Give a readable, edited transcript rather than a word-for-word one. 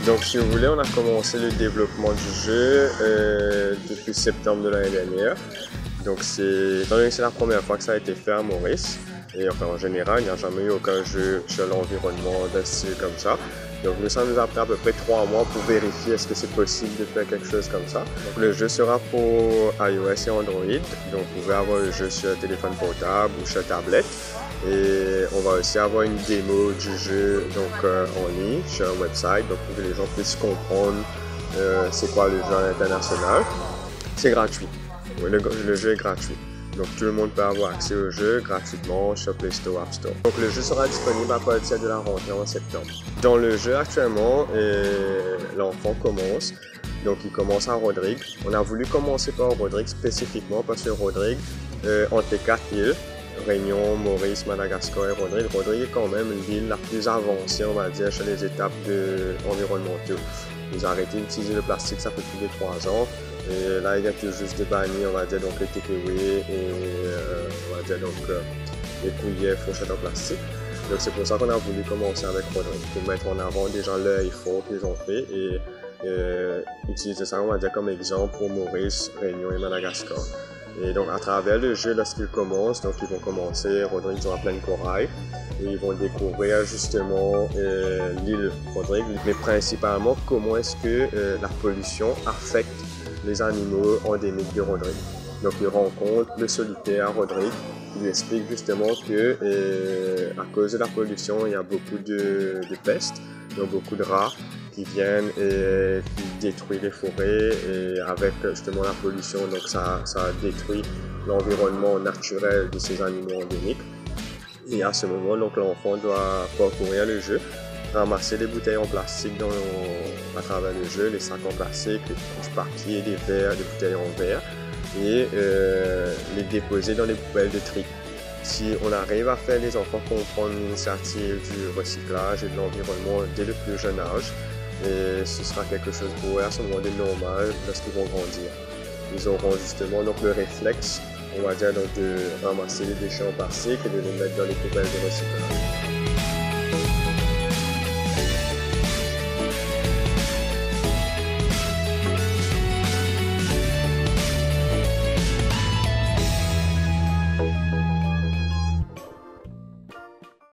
Donc si vous voulez, on a commencé le développement du jeu depuis septembre de l'année dernière. Donc étant donné que c'est la première fois que ça a été fait à Maurice, et enfin en général, il n'y a jamais eu aucun jeu sur l'environnement d'un style comme ça. Donc ça nous a pris à peu près 3 mois pour vérifier est-ce que c'est possible de faire quelque chose comme ça. Donc le jeu sera pour iOS et Android. Donc vous pouvez avoir le jeu sur téléphone portable ou sur tablette. Et on va aussi avoir une démo du jeu en ligne sur un website donc pour que les gens puissent comprendre c'est quoi le jeu à l'international. C'est gratuit. Oui, le jeu est gratuit. Donc tout le monde peut avoir accès au jeu gratuitement sur Play Store, App Store. Donc le jeu sera disponible à partir de la rentrée en septembre. Dans le jeu actuellement, l'enfant commence. Donc il commence à Rodrigue. On a voulu commencer par Rodrigue spécifiquement parce que Rodrigue, entre les 4 îles, Réunion, Maurice, Madagascar et Rodrigue. Rodrigue est quand même l'île la plus avancée, on va dire, sur les étapes environnementales. Ils ont arrêté d'utiliser le plastique, ça fait plus de 3 ans. Et là, il y a tout juste de bannir, on va dire, donc les takeaway et on va dire donc les cuillères, fourchettes en plastique. Donc c'est pour ça qu'on a voulu commencer avec Rodrigue, pour mettre en avant déjà leur effort qu'ils ont fait et utiliser ça, on va dire, comme exemple pour Maurice, Réunion et Madagascar. Et donc à travers le jeu, lorsqu'ils commencent, donc ils vont commencer, Rodrigue sont en pleine corail, et ils vont découvrir justement l'île Rodrigue, mais principalement comment est-ce que la pollution affecte les animaux endémiques de Rodrigue. Donc ils rencontrent le solitaire Rodrigue qui lui explique justement que à cause de la pollution, il y a beaucoup de pestes, donc beaucoup de rats qui viennent et qui détruisent les forêts et avec justement la pollution, donc ça détruit l'environnement naturel de ces animaux endémiques. Et à ce moment, donc l'enfant doit parcourir le jeu, ramasser des bouteilles en plastique à travers le jeu, les sacs en plastique, du papier, des verres, des bouteilles en verre et les déposer dans les poubelles de tri. Si on arrive à faire les enfants comprendre l'initiative du recyclage et de l'environnement dès le plus jeune âge, et ce sera quelque chose pour eux à ce moment de normal lorsqu'ils vont grandir. Ils auront justement donc le réflexe, on va dire, donc, de ramasser les déchets en plastique et de les mettre dans les poubelles de recyclage.